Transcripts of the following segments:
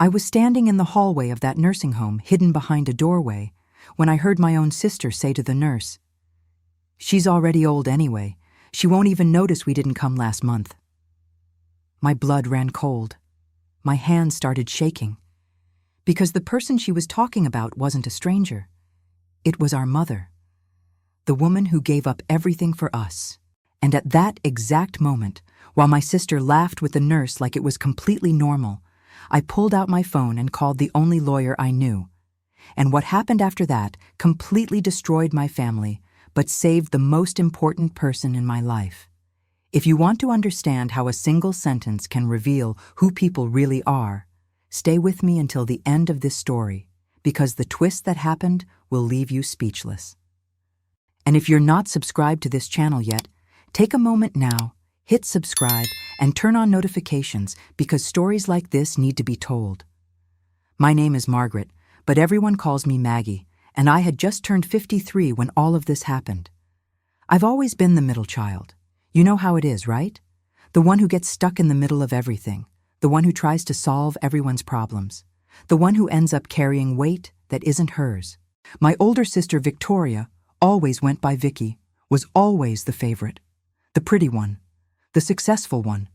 I was standing in the hallway of that nursing home, hidden behind a doorway, when I heard my own sister say to the nurse, "She's already old anyway. She won't even notice we didn't come last month." My blood ran cold. My hands started shaking. Because the person she was talking about wasn't a stranger. It was our mother. The woman who gave up everything for us. And at that exact moment, while my sister laughed with the nurse like it was completely normal, I pulled out my phone and called the only lawyer I knew. And what happened after that completely destroyed my family, but saved the most important person in my life. If you want to understand how a single sentence can reveal who people really are, stay with me until the end of this story, because the twist that happened will leave you speechless. And if you're not subscribed to this channel yet, take a moment now, hit subscribe, and turn on notifications because stories like this need to be told. My name is Margaret, but everyone calls me Maggie, and I had just turned 53 when all of this happened. I've always been the middle child. You know how it is, right? The one who gets stuck in the middle of everything, the one who tries to solve everyone's problems, the one who ends up carrying weight that isn't hers. My older sister Victoria always went by Vicky, was always the favorite, the pretty one, the successful one.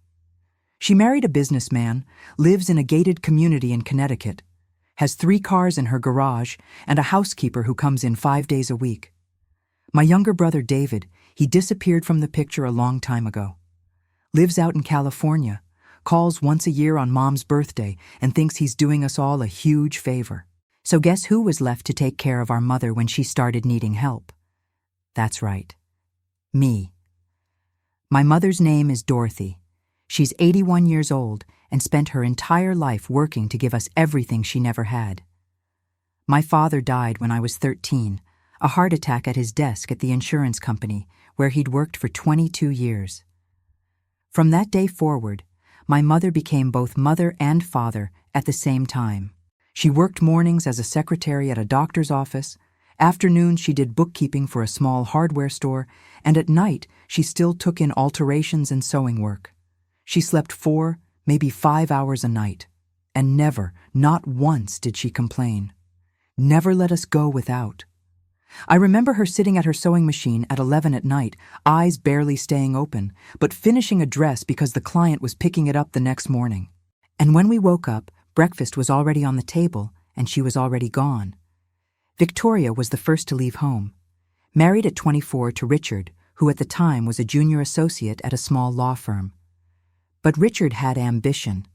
She married a businessman, lives in a gated community in Connecticut, has 3 cars in her garage, and a housekeeper who comes in 5 days a week. My younger brother David, he disappeared from the picture a long time ago. Lives out in California, calls once a year on Mom's birthday, and thinks he's doing us all a huge favor. So guess who was left to take care of our mother when she started needing help? That's right. Me. My mother's name is Dorothy. She's 81 years old and spent her entire life working to give us everything she never had. My father died when I was 13, a heart attack at his desk at the insurance company where he'd worked for 22 years. From that day forward, my mother became both mother and father at the same time. She worked mornings as a secretary at a doctor's office, afternoons she did bookkeeping for a small hardware store, and at night she still took in alterations and sewing work. She slept 4, maybe 5 hours a night, and never, not once did she complain. Never let us go without. I remember her sitting at her sewing machine at 11 at night, eyes barely staying open, but finishing a dress because the client was picking it up the next morning. And when we woke up, breakfast was already on the table, and she was already gone. Victoria was the first to leave home. Married at 24 to Richard, who at the time was a junior associate at a small law firm. But Richard had ambition.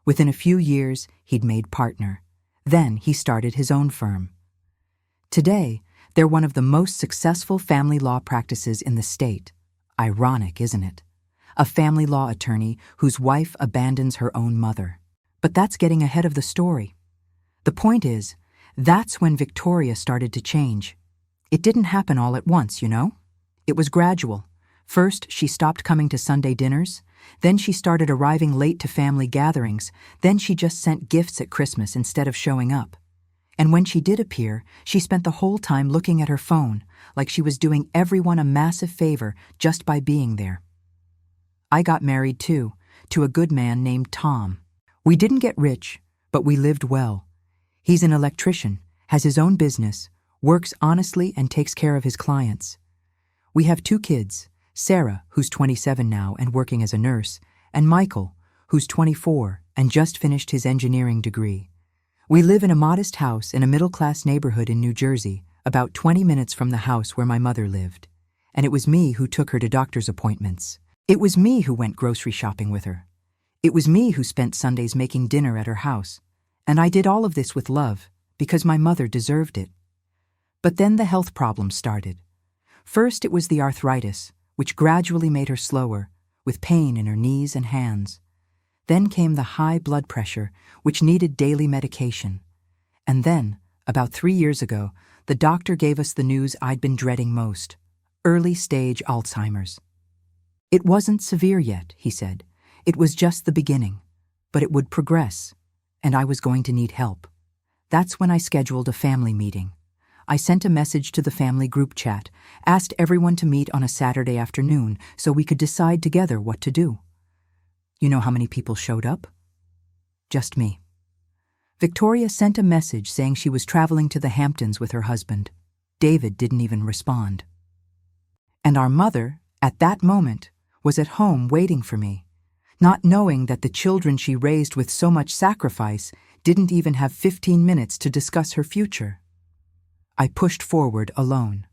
Within a few years, he'd made partner. Then he started his own firm. Today, they're one of the most successful family law practices in the state. Ironic, isn't it? A family law attorney whose wife abandons her own mother. But that's getting ahead of the story. The point is, that's when Victoria started to change. It didn't happen all at once, you know? It was gradual. First, she stopped coming to Sunday dinners. Then she started arriving late to family gatherings. Then she just sent gifts at Christmas instead of showing up. And when she did appear, she spent the whole time looking at her phone, like she was doing everyone a massive favor just by being there. I got married too, to a good man named Tom. We didn't get rich, but we lived well. He's an electrician, has his own business, works honestly and takes care of his clients. We have 2 kids, Sarah, who's 27 now and working as a nurse, and Michael, who's 24 and just finished his engineering degree. We live in a modest house in a middle-class neighborhood in New Jersey, about 20 minutes from the house where my mother lived. And it was me who took her to doctor's appointments. It was me who went grocery shopping with her. It was me who spent Sundays making dinner at her house. And I did all of this with love, because my mother deserved it. But then the health problems started. First it was the arthritis, which gradually made her slower, with pain in her knees and hands. Then came the high blood pressure, which needed daily medication. And then, about 3 years ago, the doctor gave us the news I'd been dreading most: early-stage Alzheimer's. It wasn't severe yet, he said. It was just the beginning. But it would progress, and I was going to need help. That's when I scheduled a family meeting. I sent a message to the family group chat, asked everyone to meet on a Saturday afternoon so we could decide together what to do. You know how many people showed up? Just me. Victoria sent a message saying she was traveling to the Hamptons with her husband. David didn't even respond. And our mother, at that moment, was at home waiting for me, not knowing that the children she raised with so much sacrifice didn't even have 15 minutes to discuss her future. I pushed forward alone.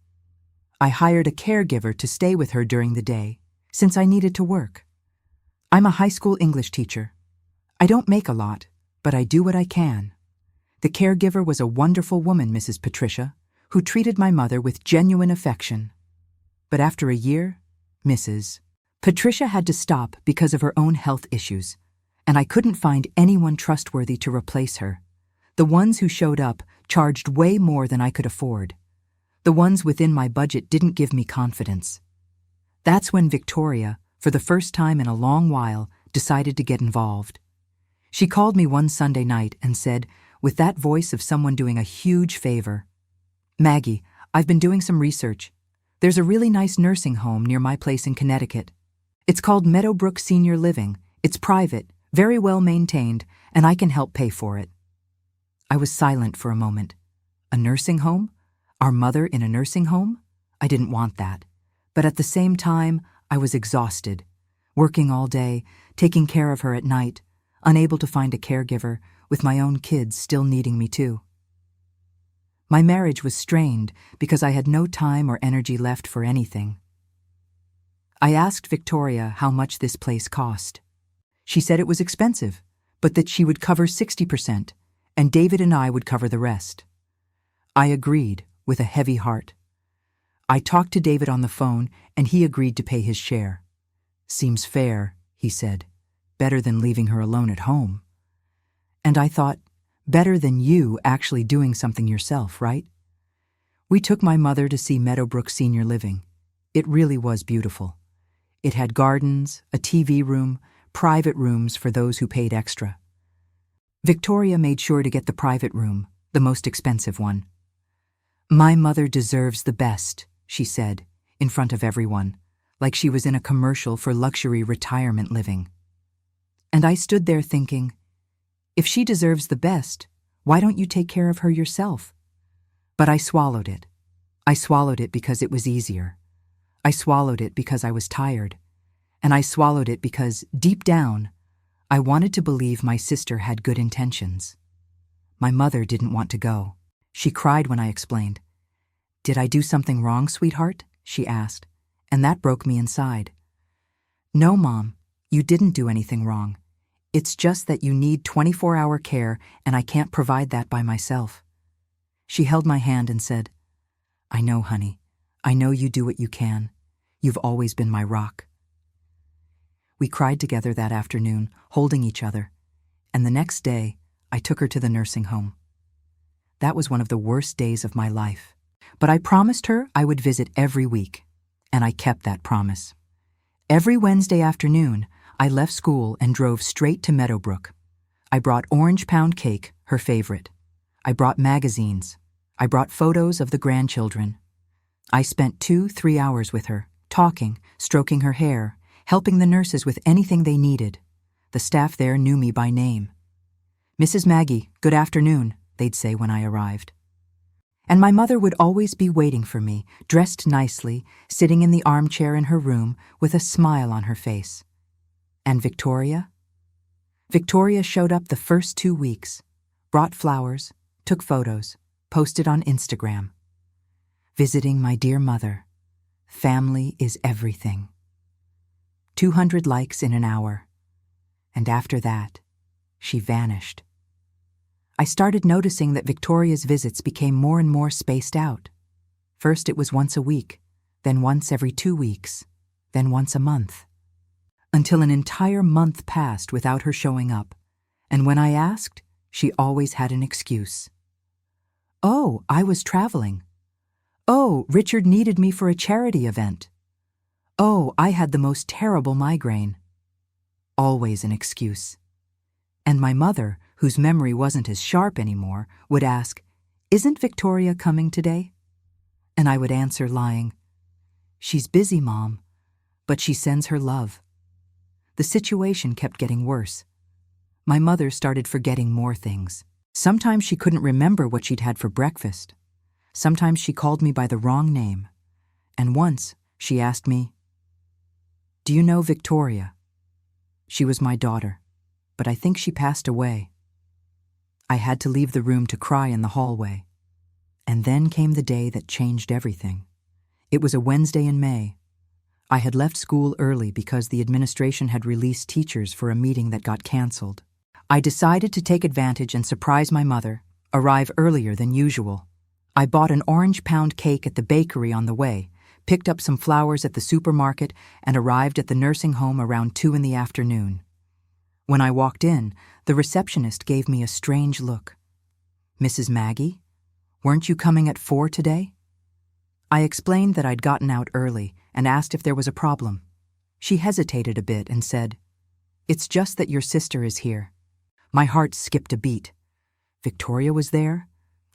I hired a caregiver to stay with her during the day, since I needed to work. I'm a high school English teacher. I don't make a lot, but I do what I can. The caregiver was a wonderful woman, Mrs. Patricia, who treated my mother with genuine affection. But after a year, Mrs. Patricia had to stop because of her own health issues, and I couldn't find anyone trustworthy to replace her. The ones who showed up charged way more than I could afford. The ones within my budget didn't give me confidence. That's when Victoria, for the first time in a long while, decided to get involved. She called me one Sunday night and said, with that voice of someone doing a huge favor, "Maggie, I've been doing some research. There's a really nice nursing home near my place in Connecticut. It's called Meadowbrook Senior Living. It's private, very well maintained, and I can help pay for it." I was silent for a moment. A nursing home? Our mother in a nursing home? I didn't want that. But at the same time, I was exhausted, working all day, taking care of her at night, unable to find a caregiver, with my own kids still needing me too. My marriage was strained because I had no time or energy left for anything. I asked Victoria how much this place cost. She said it was expensive, but that she would cover 60%, and David and I would cover the rest. I agreed, with a heavy heart. I talked to David on the phone, and he agreed to pay his share. "Seems fair," he said. "Better than leaving her alone at home." And I thought, better than you actually doing something yourself, right? We took my mother to see Meadowbrook Senior Living. It really was beautiful. It had gardens, a TV room, private rooms for those who paid extra. Victoria made sure to get the private room, the most expensive one. "My mother deserves the best," she said, in front of everyone, like she was in a commercial for luxury retirement living. And I stood there thinking, if she deserves the best, why don't you take care of her yourself? But I swallowed it. I swallowed it because it was easier. I swallowed it because I was tired. And I swallowed it because, deep down, I wanted to believe my sister had good intentions. My mother didn't want to go. She cried when I explained. "Did I do something wrong, sweetheart?" she asked, and that broke me inside. "No, Mom, you didn't do anything wrong. It's just that you need 24-hour care, and I can't provide that by myself." She held my hand and said, "I know, honey. I know you do what you can. You've always been my rock." We cried together that afternoon, holding each other, and the next day, I took her to the nursing home. That was one of the worst days of my life. But I promised her I would visit every week, and I kept that promise. Every Wednesday afternoon, I left school and drove straight to Meadowbrook. I brought orange pound cake, her favorite. I brought magazines. I brought photos of the grandchildren. I spent 2-3 hours with her, talking, stroking her hair, helping the nurses with anything they needed. The staff there knew me by name. "Mrs. Maggie, good afternoon," they'd say when I arrived. And my mother would always be waiting for me, dressed nicely, sitting in the armchair in her room with a smile on her face. And Victoria? Victoria showed up the first 2 weeks, brought flowers, took photos, posted on Instagram. Visiting my dear mother. Family is everything. 200 likes in an hour. And after that, she vanished. I started noticing that Victoria's visits became more and more spaced out. First it was once a week, then once every 2 weeks, then once a month. Until an entire month passed without her showing up, and when I asked, she always had an excuse. "Oh, I was traveling. Oh, Richard needed me for a charity event. Oh, I had the most terrible migraine." Always an excuse. And my mother, whose memory wasn't as sharp anymore, would ask, "Isn't Victoria coming today?" And I would answer, lying, "She's busy, Mom, but she sends her love." The situation kept getting worse. My mother started forgetting more things. Sometimes she couldn't remember what she'd had for breakfast. Sometimes she called me by the wrong name. And once she asked me, "Do you know Victoria?" She was my daughter, but I think she passed away. I had to leave the room to cry in the hallway. And then came the day that changed everything. It was a Wednesday in May. I had left school early because the administration had released teachers for a meeting that got canceled. I decided to take advantage and surprise my mother, arrive earlier than usual. I bought an orange pound cake at the bakery on the way, picked up some flowers at the supermarket, and arrived at the nursing home around 2 in the afternoon. When I walked in, the receptionist gave me a strange look. "Mrs. Maggie, weren't you coming at 4 today?" I explained that I'd gotten out early and asked if there was a problem. She hesitated a bit and said, "It's just that your sister is here." My heart skipped a beat. Victoria was there?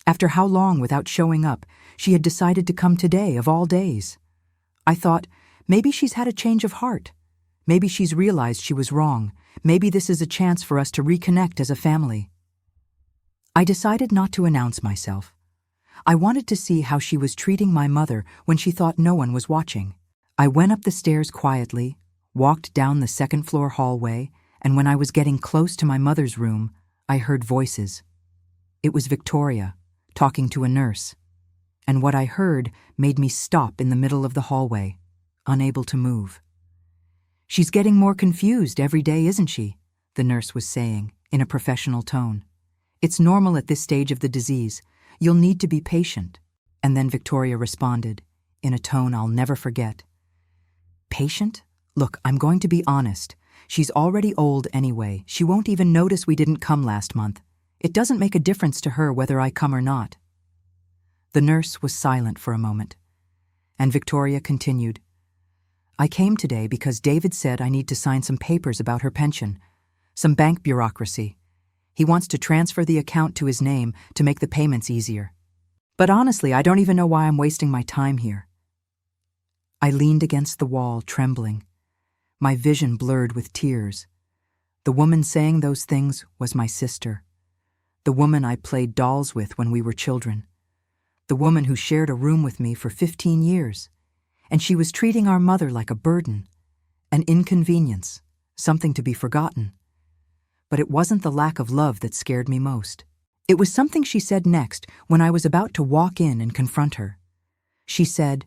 After how long without showing up, she had decided to come today of all days. I thought, maybe she's had a change of heart. Maybe she's realized she was wrong. Maybe this is a chance for us to reconnect as a family. I decided not to announce myself. I wanted to see how she was treating my mother when she thought no one was watching. I went up the stairs quietly, walked down the second-floor hallway, and when I was getting close to my mother's room, I heard voices. It was Victoria, talking to a nurse. And what I heard made me stop in the middle of the hallway, unable to move. "She's getting more confused every day, isn't she?" the nurse was saying, in a professional tone. "It's normal at this stage of the disease. You'll need to be patient." And then Victoria responded, in a tone I'll never forget. "Patient? Look, I'm going to be honest. She's already old anyway. She won't even notice we didn't come last month. It doesn't make a difference to her whether I come or not." The nurse was silent for a moment, and Victoria continued, "I came today because David said I need to sign some papers about her pension, some bank bureaucracy. He wants to transfer the account to his name to make the payments easier. But honestly, I don't even know why I'm wasting my time here." I leaned against the wall, trembling. My vision blurred with tears. The woman saying those things was my sister. The woman I played dolls with when we were children. The woman who shared a room with me for 15 years. And she was treating our mother like a burden, an inconvenience, something to be forgotten. But it wasn't the lack of love that scared me most. It was something she said next when I was about to walk in and confront her. She said,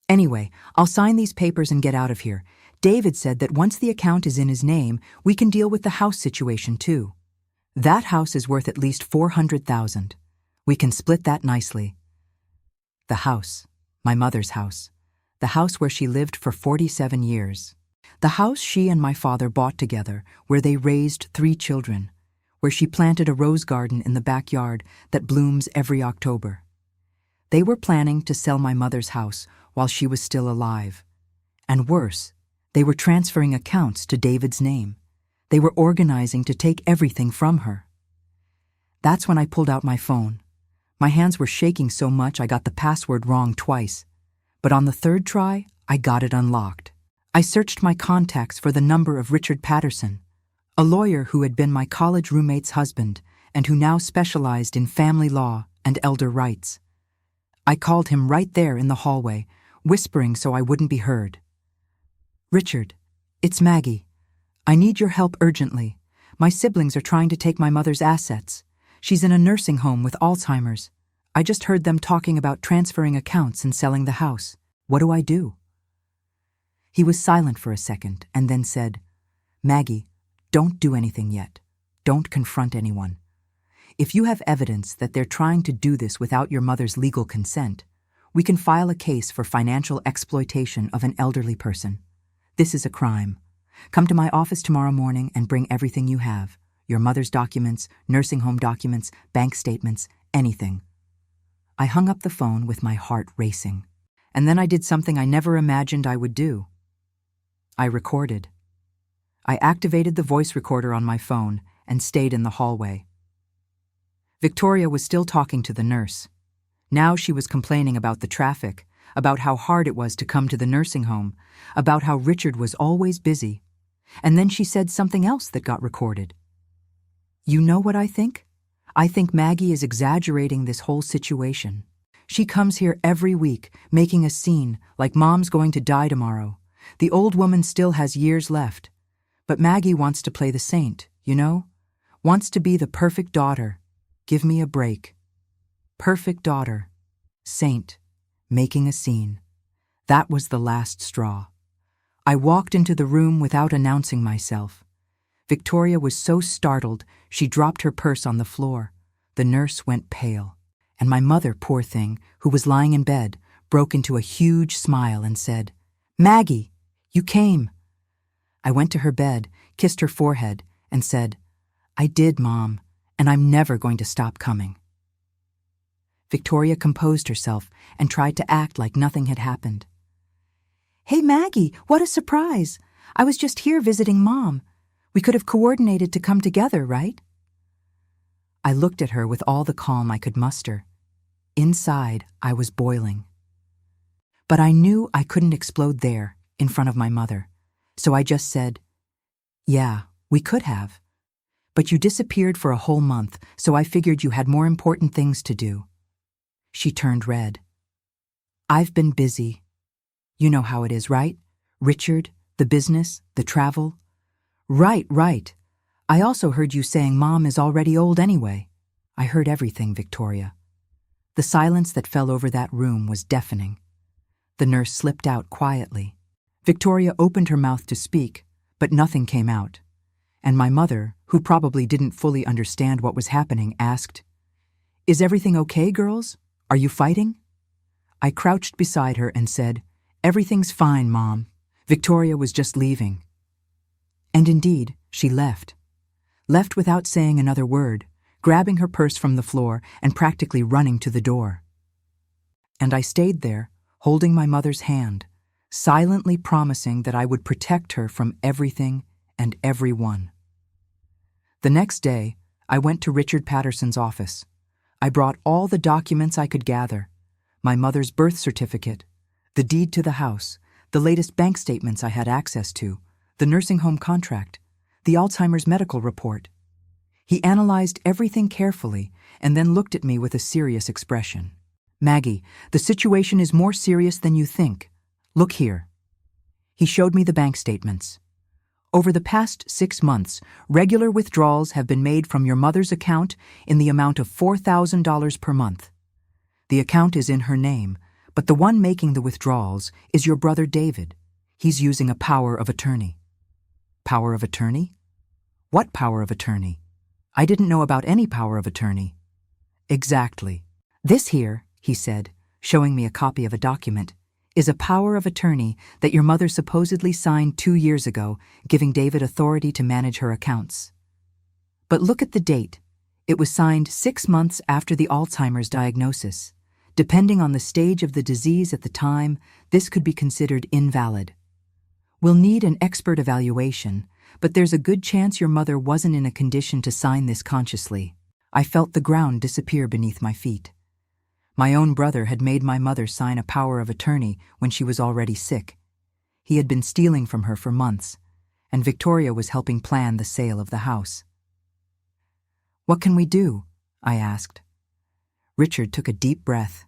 "Anyway, I'll sign these papers and get out of here. David said that once the account is in his name, we can deal with the house situation too. That house is worth at least $400,000. We can split that nicely." The house, my mother's house. The house where she lived for 47 years. The house she and my father bought together, where they raised 3 children, where she planted a rose garden in the backyard that blooms every October. They were planning to sell my mother's house while she was still alive. And worse, they were transferring accounts to David's name. They were organizing to take everything from her. That's when I pulled out my phone. My hands were shaking so much I got the password wrong twice. But on the 3rd try, I got it unlocked. I searched my contacts for the number of Richard Patterson, a lawyer who had been my college roommate's husband and who now specialized in family law and elder rights. I called him right there in the hallway, whispering so I wouldn't be heard. "Richard, it's Maggie. I need your help urgently. My siblings are trying to take my mother's assets. She's in a nursing home with Alzheimer's. I just heard them talking about transferring accounts and selling the house. What do I do?" He was silent for a second and then said, "Maggie, don't do anything yet. Don't confront anyone. If you have evidence that they're trying to do this without your mother's legal consent, we can file a case for financial exploitation of an elderly person. This is a crime. Come to my office tomorrow morning and bring everything you have. Your mother's documents, nursing home documents, bank statements, anything." I hung up the phone with my heart racing. And then I did something I never imagined I would do. I recorded. I activated the voice recorder on my phone and stayed in the hallway. Victoria was still talking to the nurse. Now she was complaining about the traffic, about how hard it was to come to the nursing home, about how Richard was always busy. And then she said something else that got recorded. "You know what I think? I think Maggie is exaggerating this whole situation. She comes here every week, making a scene, like Mom's going to die tomorrow. The old woman still has years left. But Maggie wants to play the saint, you know? Wants to be the perfect daughter. Give me a break. Perfect daughter. Saint. Making a scene. That was the last straw. I walked into the room without announcing myself. Victoria was so startled, she dropped her purse on the floor. The nurse went pale. And my mother, poor thing, who was lying in bed, broke into a huge smile and said, "Maggie, you came." I went to her bed, kissed her forehead, and said, "I did, Mom, and I'm never going to stop coming." Victoria composed herself and tried to act like nothing had happened. "Hey, Maggie, what a surprise! I was just here visiting Mom. We could have coordinated to come together, right?" I looked at her with all the calm I could muster. Inside, I was boiling. But I knew I couldn't explode there, in front of my mother, so I just said, "Yeah, we could have. But you disappeared for a whole month, so I figured you had more important things to do." She turned red. "I've been busy. You know how it is, right? Richard, the business, the travel." Right. I also heard you saying Mom is already old anyway." I heard everything, Victoria. The silence that fell over that room was deafening. The nurse slipped out quietly. Victoria opened her mouth to speak, but nothing came out. And my mother, who probably didn't fully understand what was happening, asked, "Is everything okay, girls? Are you fighting?" I crouched beside her and said, "Everything's fine, Mom. Victoria was just leaving." And indeed, she left. Left without saying another word, grabbing her purse from the floor and practically running to the door. And I stayed there, holding my mother's hand, silently promising that I would protect her from everything and everyone. The next day, I went to Richard Patterson's office. I brought all the documents I could gather: my mother's birth certificate, the deed to the house, the latest bank statements I had access to, the nursing home contract, the Alzheimer's medical report. He analyzed everything carefully and then looked at me with a serious expression. "Maggie, the situation is more serious than you think. Look here." He showed me the bank statements. "Over the past 6 months, regular withdrawals have been made from your mother's account in the amount of $4,000 per month. The account is in her name, but the one making the withdrawals is your brother David. He's using a power of attorney." Power of attorney? What power of attorney? I didn't know about any power of attorney. "Exactly. This here," he said, showing me a copy of a document, "is a power of attorney that your mother supposedly signed 2 years ago, giving David authority to manage her accounts. But look at the date. It was signed 6 months after the Alzheimer's diagnosis. Depending on the stage of the disease at the time, this could be considered invalid. We'll need an expert evaluation, but there's a good chance your mother wasn't in a condition to sign this consciously." I felt the ground disappear beneath my feet. My own brother had made my mother sign a power of attorney when she was already sick. He had been stealing from her for months, and Victoria was helping plan the sale of the house. "What can we do?" I asked. Richard took a deep breath.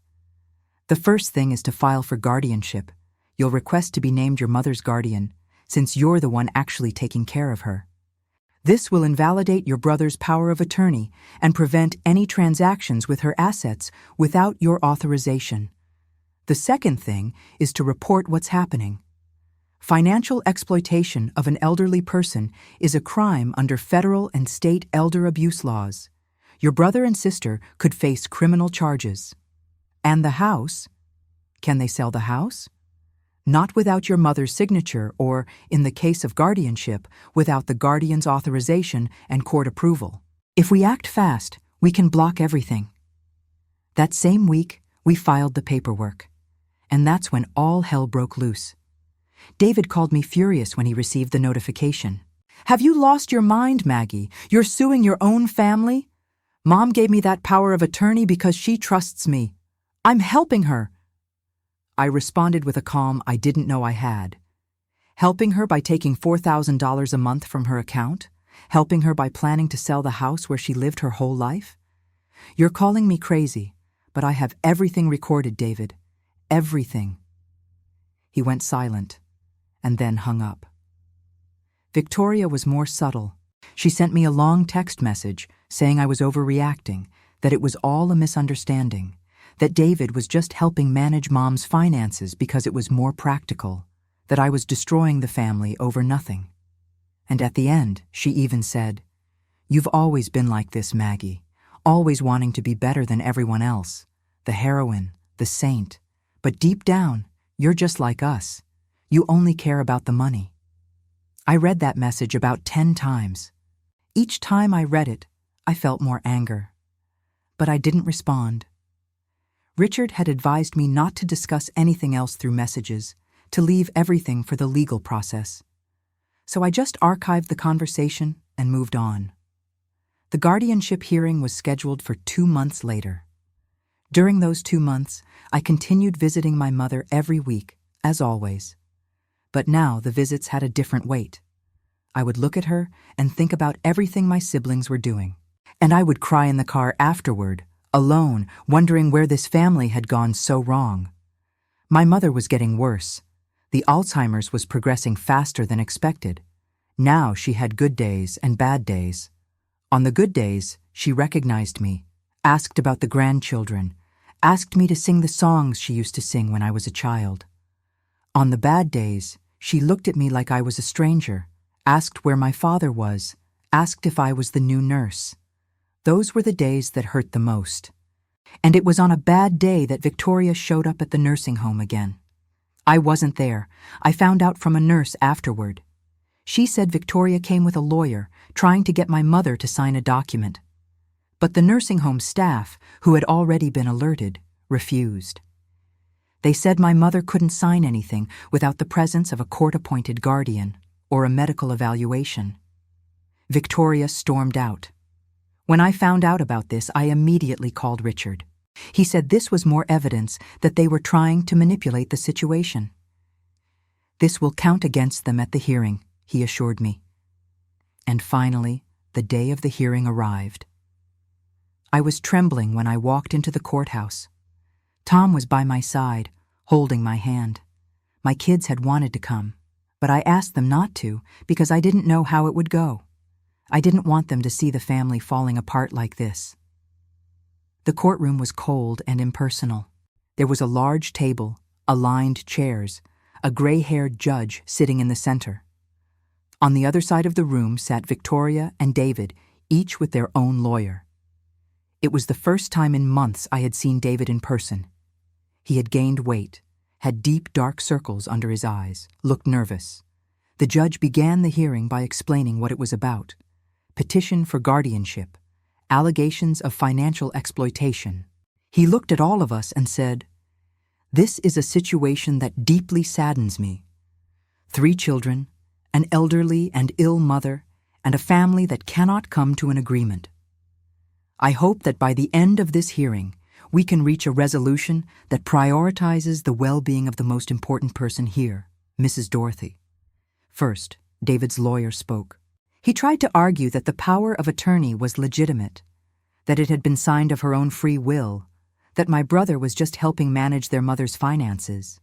"The first thing is to file for guardianship. You'll request to be named your mother's guardian, since you're the one actually taking care of her. This will invalidate your brother's power of attorney and prevent any transactions with her assets without your authorization. The second thing is to report what's happening. Financial exploitation of an elderly person is a crime under federal and state elder abuse laws. Your brother and sister could face criminal charges. And the house? Can they sell the house? Not without your mother's signature or, in the case of guardianship, without the guardian's authorization and court approval. If we act fast, we can block everything." That same week, we filed the paperwork. And that's when all hell broke loose. David called me furious when he received the notification. "Have you lost your mind, Maggie? You're suing your own family? Mom gave me that power of attorney because she trusts me. I'm helping her." I responded with a calm I didn't know I had. Helping her by taking $4,000 a month from her account? Helping her by planning to sell the house where she lived her whole life? You're calling me crazy, but I have everything recorded, David. Everything. He went silent, and then hung up. Victoria was more subtle. She sent me a long text message saying I was overreacting, that it was all a misunderstanding, that David was just helping manage Mom's finances because it was more practical, that I was destroying the family over nothing. And at the end, she even said, "You've always been like this, Maggie, always wanting to be better than everyone else, the heroine, the saint, but deep down, you're just like us. You only care about the money." I read that message about 10 times. Each time I read it, I felt more anger. But I didn't respond. Richard had advised me not to discuss anything else through messages, to leave everything for the legal process. So I just archived the conversation and moved on. The guardianship hearing was scheduled for 2 months later. During those 2 months, I continued visiting my mother every week, as always. But now the visits had a different weight. I would look at her and think about everything my siblings were doing. And I would cry in the car afterward, alone, wondering where this family had gone so wrong. My mother was getting worse. The Alzheimer's was progressing faster than expected. Now she had good days and bad days. On the good days, she recognized me, asked about the grandchildren, asked me to sing the songs she used to sing when I was a child. On the bad days, she looked at me like I was a stranger, asked where my father was, asked if I was the new nurse. Those were the days that hurt the most. And it was on a bad day that Victoria showed up at the nursing home again. I wasn't there. I found out from a nurse afterward. She said Victoria came with a lawyer, trying to get my mother to sign a document. But the nursing home staff, who had already been alerted, refused. They said my mother couldn't sign anything without the presence of a court-appointed guardian or a medical evaluation. Victoria stormed out. When I found out about this, I immediately called Richard. He said this was more evidence that they were trying to manipulate the situation. "This will count against them at the hearing," he assured me. And finally, the day of the hearing arrived. I was trembling when I walked into the courthouse. Tom was by my side, holding my hand. My kids had wanted to come, but I asked them not to because I didn't know how it would go. I didn't want them to see the family falling apart like this. The courtroom was cold and impersonal. There was a large table, aligned chairs, a gray-haired judge sitting in the center. On the other side of the room sat Victoria and David, each with their own lawyer. It was the first time in months I had seen David in person. He had gained weight, had deep dark circles under his eyes, looked nervous. The judge began the hearing by explaining what it was about. Petition for guardianship, allegations of financial exploitation. He looked at all of us and said, "This is a situation that deeply saddens me. 3 children, an elderly and ill mother, and a family that cannot come to an agreement. I hope that by the end of this hearing, we can reach a resolution that prioritizes the well-being of the most important person here, Mrs. Dorothy." First, David's lawyer spoke. He tried to argue that the power of attorney was legitimate, that it had been signed of her own free will, that my brother was just helping manage their mother's finances.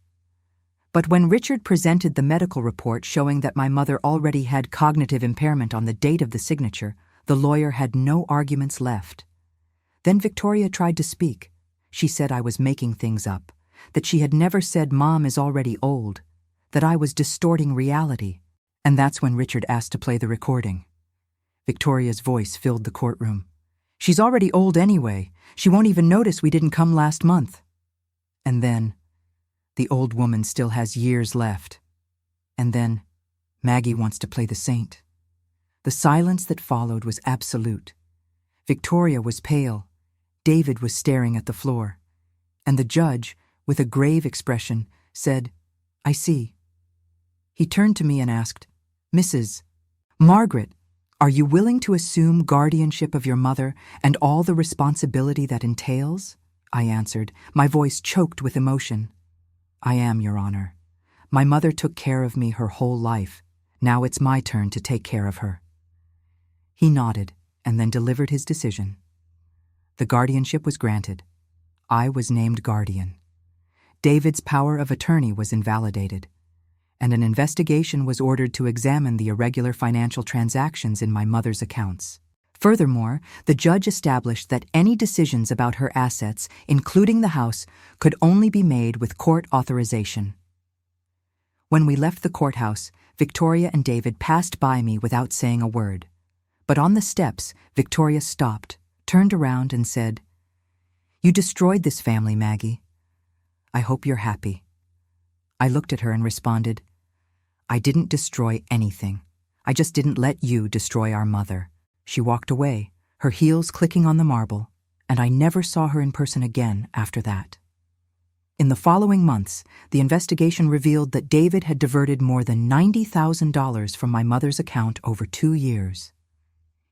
But when Richard presented the medical report showing that my mother already had cognitive impairment on the date of the signature, the lawyer had no arguments left. Then Victoria tried to speak. She said I was making things up, that she had never said Mom is already old, that I was distorting reality. And that's when Richard asked to play the recording. Victoria's voice filled the courtroom. "She's already old anyway. She won't even notice we didn't come last month." And then, "The old woman still has years left." And then, "Maggie wants to play the saint." The silence that followed was absolute. Victoria was pale. David was staring at the floor. And the judge, with a grave expression, said, "I see." He turned to me and asked, "Mrs. Margaret, are you willing to assume guardianship of your mother and all the responsibility that entails?" I answered, my voice choked with emotion. "I am, Your Honor. My mother took care of me her whole life. Now it's my turn to take care of her." He nodded and then delivered his decision. The guardianship was granted. I was named guardian. David's power of attorney was invalidated, and an investigation was ordered to examine the irregular financial transactions in my mother's accounts. Furthermore, the judge established that any decisions about her assets, including the house, could only be made with court authorization. When we left the courthouse, Victoria and David passed by me without saying a word. But on the steps, Victoria stopped, turned around, and said, "You destroyed this family, Maggie. I hope you're happy." I looked at her and responded, "I didn't destroy anything. I just didn't let you destroy our mother." She walked away, her heels clicking on the marble, and I never saw her in person again after that. In the following months, the investigation revealed that David had diverted more than $90,000 from my mother's account over 2 years.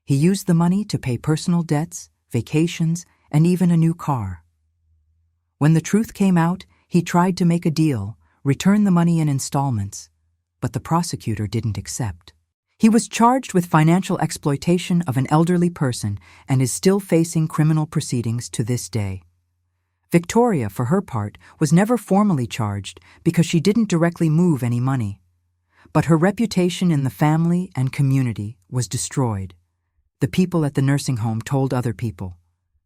He used the money to pay personal debts, vacations, and even a new car. When the truth came out, he tried to make a deal, return the money in installments, but the prosecutor didn't accept. He was charged with financial exploitation of an elderly person and is still facing criminal proceedings to this day. Victoria, for her part, was never formally charged because she didn't directly move any money. But her reputation in the family and community was destroyed. The people at the nursing home told other people.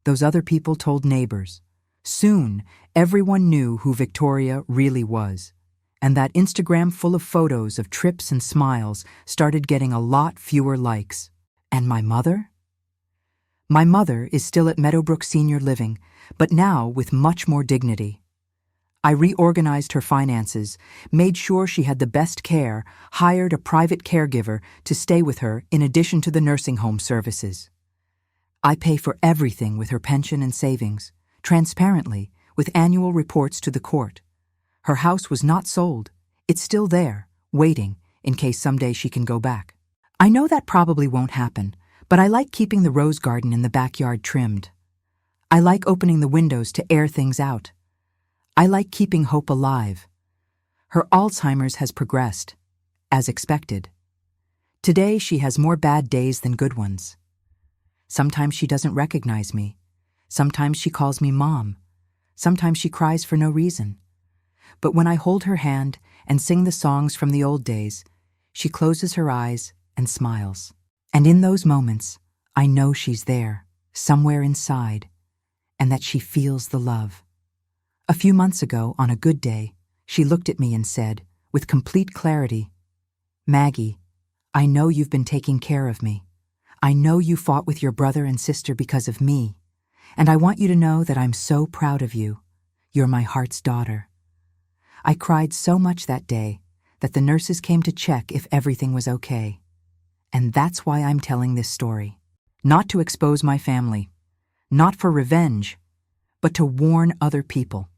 Those other people told neighbors. Soon, everyone knew who Victoria really was. And that Instagram full of photos of trips and smiles started getting a lot fewer likes. And my mother? My mother is still at Meadowbrook Senior Living, but now with much more dignity. I reorganized her finances, made sure she had the best care, hired a private caregiver to stay with her in addition to the nursing home services. I pay for everything with her pension and savings, transparently, with annual reports to the court. Her house was not sold. It's still there, waiting, in case someday she can go back. I know that probably won't happen, but I like keeping the rose garden in the backyard trimmed. I like opening the windows to air things out. I like keeping hope alive. Her Alzheimer's has progressed, as expected. Today she has more bad days than good ones. Sometimes she doesn't recognize me. Sometimes she calls me Mom. Sometimes she cries for no reason. But when I hold her hand and sing the songs from the old days, she closes her eyes and smiles. And in those moments, I know she's there, somewhere inside, and that she feels the love. A few months ago, on a good day, she looked at me and said, with complete clarity, "Maggie, I know you've been taking care of me. I know you fought with your brother and sister because of me, and I want you to know that I'm so proud of you. You're my heart's daughter." I cried so much that day that the nurses came to check if everything was okay. And that's why I'm telling this story. Not to expose my family, not for revenge, but to warn other people.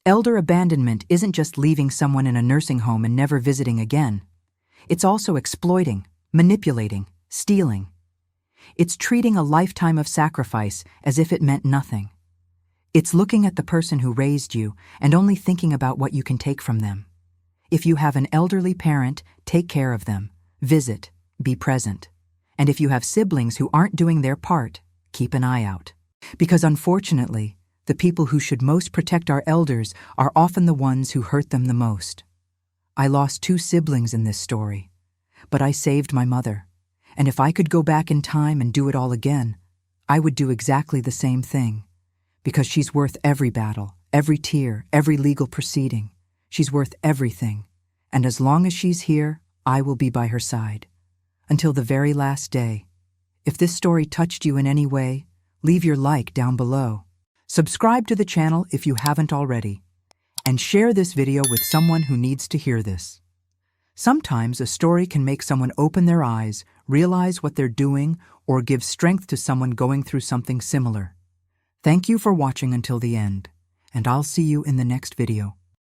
Elder abandonment isn't just leaving someone in a nursing home and never visiting again. It's also exploiting, manipulating, stealing. It's treating a lifetime of sacrifice as if it meant nothing. It's looking at the person who raised you and only thinking about what you can take from them. If you have an elderly parent, take care of them, visit, be present. And if you have siblings who aren't doing their part, keep an eye out. Because unfortunately, the people who should most protect our elders are often the ones who hurt them the most. I lost 2 siblings in this story, but I saved my mother. And if I could go back in time and do it all again, I would do exactly the same thing. Because she's worth every battle, every tear, every legal proceeding. She's worth everything. And as long as she's here, I will be by her side. Until the very last day. If this story touched you in any way, leave your like down below. Subscribe to the channel if you haven't already. And share this video with someone who needs to hear this. Sometimes a story can make someone open their eyes, realize what they're doing, or give strength to someone going through something similar. Thank you for watching until the end, and I'll see you in the next video.